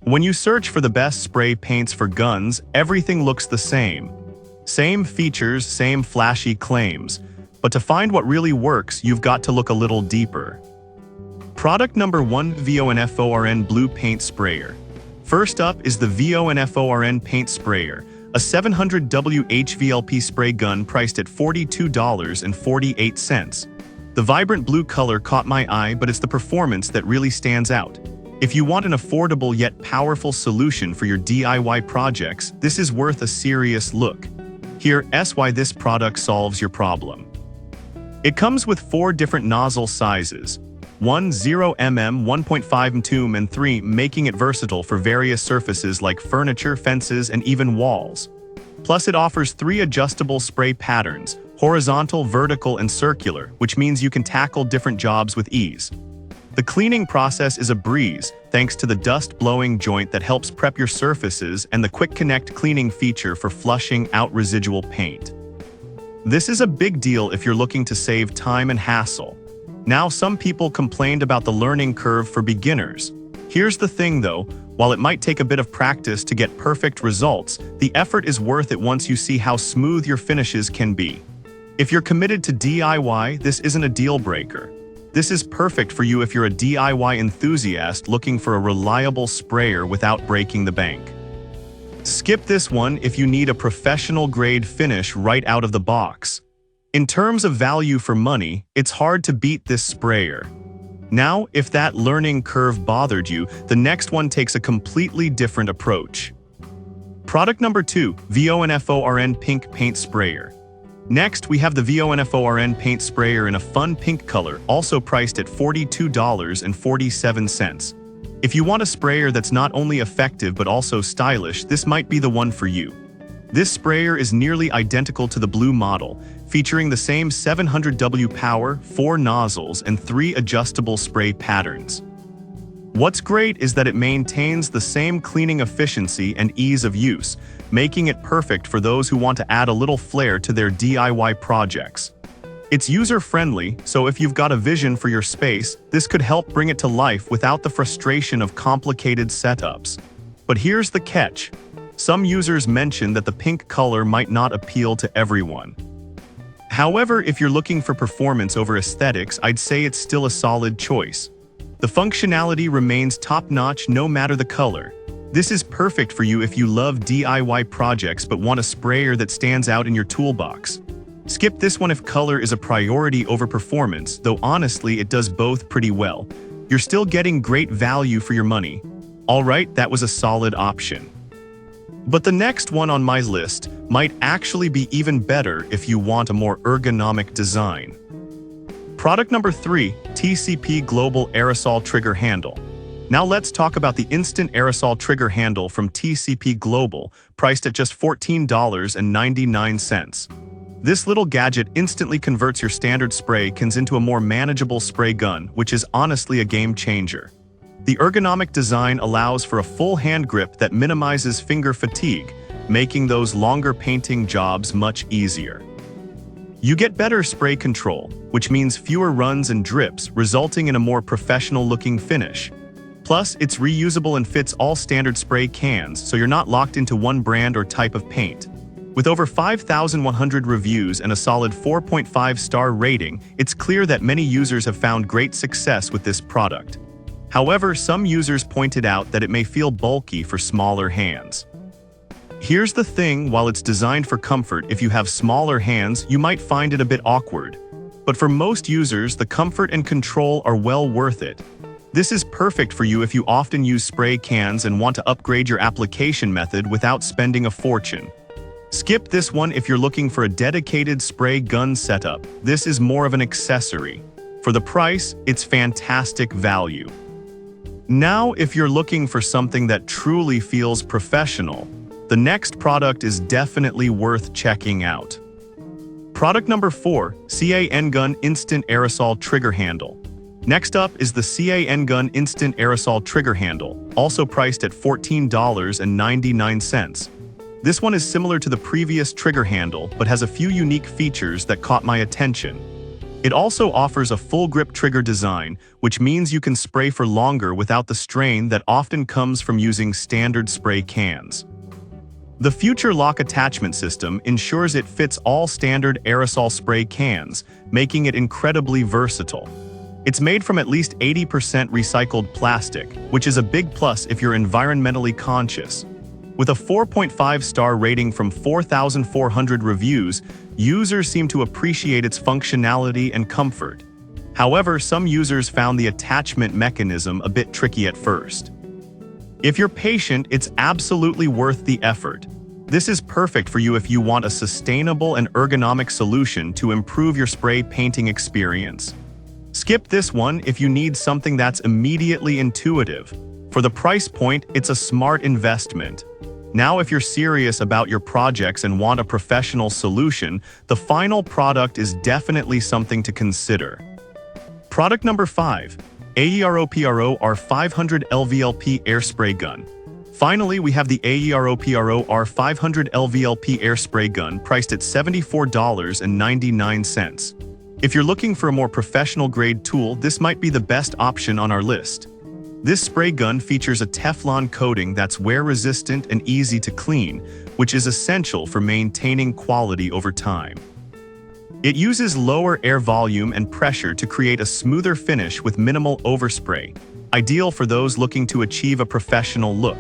When you search for the best spray paints for guns, everything looks the same. Same features, same flashy claims. But to find what really works, you've got to look a little deeper. Product number 1: VONFORN Blue Paint Sprayer. First up is the VONFORN Paint Sprayer, a 700W HVLP spray gun priced at $42.48. The vibrant blue color caught my eye, but it's the performance that really stands out. If you want an affordable yet powerful solution for your DIY projects, this is worth a serious look. Here's why this product solves your problem. It comes with 4 different nozzle sizes: 1 0mm, 1.5 mm, and 3, making it versatile for various surfaces like furniture, fences, and even walls. Plus, it offers 3 adjustable spray patterns: horizontal, vertical, and circular, which means you can tackle different jobs with ease. The cleaning process is a breeze, thanks to the dust-blowing joint that helps prep your surfaces and the Quick Connect cleaning feature for flushing out residual paint. This is a big deal if you're looking to save time and hassle. Now, some people complained about the learning curve for beginners. Here's the thing though, while it might take a bit of practice to get perfect results, the effort is worth it once you see how smooth your finishes can be. If you're committed to DIY, this isn't a deal breaker. This is perfect for you if you're a DIY enthusiast looking for a reliable sprayer without breaking the bank. Skip this one if you need a professional-grade finish right out of the box. In terms of value for money, it's hard to beat this sprayer. Now, if that learning curve bothered you, the next one takes a completely different approach. Product number 2: VONFORN Pink Paint Sprayer. Next, we have the VONFORN Paint Sprayer in a fun pink color, also priced at $42.47. If you want a sprayer that's not only effective but also stylish, this might be the one for you. This sprayer is nearly identical to the blue model, featuring the same 700W power, 4 nozzles, and 3 adjustable spray patterns. What's great is that it maintains the same cleaning efficiency and ease of use, making it perfect for those who want to add a little flair to their DIY projects. It's user-friendly, so if you've got a vision for your space, this could help bring it to life without the frustration of complicated setups. But here's the catch. Some users mention that the pink color might not appeal to everyone. However, if you're looking for performance over aesthetics, I'd say it's still a solid choice. The functionality remains top-notch no matter the color. This is perfect for you if you love DIY projects but want a sprayer that stands out in your toolbox. Skip this one if color is a priority over performance, though honestly it does both pretty well. You're still getting great value for your money. Alright, that was a solid option. But the next one on my list might actually be even better if you want a more ergonomic design. Product number 3: TCP Global Aerosol Trigger Handle. Now let's talk about the Instant Aerosol Trigger Handle from TCP Global, priced at just $14.99. This little gadget instantly converts your standard spray cans into a more manageable spray gun, which is honestly a game changer. The ergonomic design allows for a full hand grip that minimizes finger fatigue, making those longer painting jobs much easier. You get better spray control, which means fewer runs and drips, resulting in a more professional-looking finish. Plus, it's reusable and fits all standard spray cans, so you're not locked into one brand or type of paint. With over 5,100 reviews and a solid 4.5-star rating, it's clear that many users have found great success with this product. However, some users pointed out that it may feel bulky for smaller hands. Here's the thing, while it's designed for comfort, if you have smaller hands, you might find it a bit awkward. But for most users, the comfort and control are well worth it. This is perfect for you if you often use spray cans and want to upgrade your application method without spending a fortune. Skip this one if you're looking for a dedicated spray gun setup. This is more of an accessory. For the price, it's fantastic value. Now, if you're looking for something that truly feels professional, the next product is definitely worth checking out. Product number 4: CA N-Gun Instant Aerosol Trigger Handle. Next up is the CA N-Gun Instant Aerosol Trigger Handle, also priced at $14.99. This one is similar to the previous trigger handle, but has a few unique features that caught my attention. It also offers a full grip trigger design, which means you can spray for longer without the strain that often comes from using standard spray cans. The Future Lock attachment system ensures it fits all standard aerosol spray cans, making it incredibly versatile. It's made from at least 80% recycled plastic, which is a big plus if you're environmentally conscious. With a 4.5-star rating from 4,400 reviews, users seem to appreciate its functionality and comfort. However, some users found the attachment mechanism a bit tricky at first. If you're patient, it's absolutely worth the effort. This is perfect for you if you want a sustainable and ergonomic solution to improve your spray painting experience. Skip this one if you need something that's immediately intuitive. For the price point, it's a smart investment. Now, if you're serious about your projects and want a professional solution, the final product is definitely something to consider. Product number 5. AEROPRO R500 LVLP Air Spray Gun. Finally, we have the AEROPRO R500 LVLP Air Spray Gun priced at $74.99. If you're looking for a more professional-grade tool, this might be the best option on our list. This spray gun features a Teflon coating that's wear-resistant and easy to clean, which is essential for maintaining quality over time. It uses lower air volume and pressure to create a smoother finish with minimal overspray, ideal for those looking to achieve a professional look.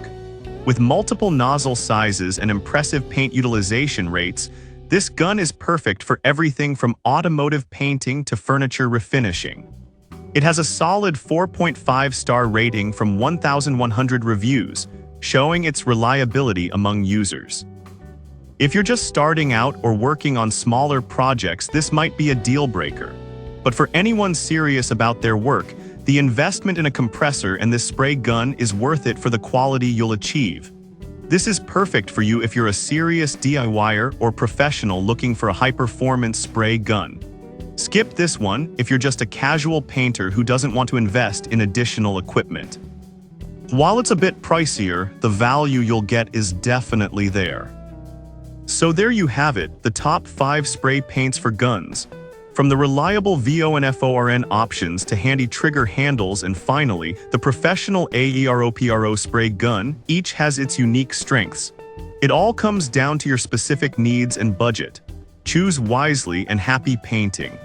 With multiple nozzle sizes and impressive paint utilization rates, this gun is perfect for everything from automotive painting to furniture refinishing. It has a solid 4.5-star rating from 1,100 reviews, showing its reliability among users. If you're just starting out or working on smaller projects, this might be a deal breaker. But for anyone serious about their work, the investment in a compressor and this spray gun is worth it for the quality you'll achieve. This is perfect for you if you're a serious DIYer or professional looking for a high-performance spray gun. Skip this one if you're just a casual painter who doesn't want to invest in additional equipment. While it's a bit pricier, the value you'll get is definitely there. So there you have it, the top 5 spray paints for guns. From the reliable VONFORN options to handy trigger handles and finally, the professional AEROPRO spray gun, each has its unique strengths. It all comes down to your specific needs and budget. Choose wisely and happy painting.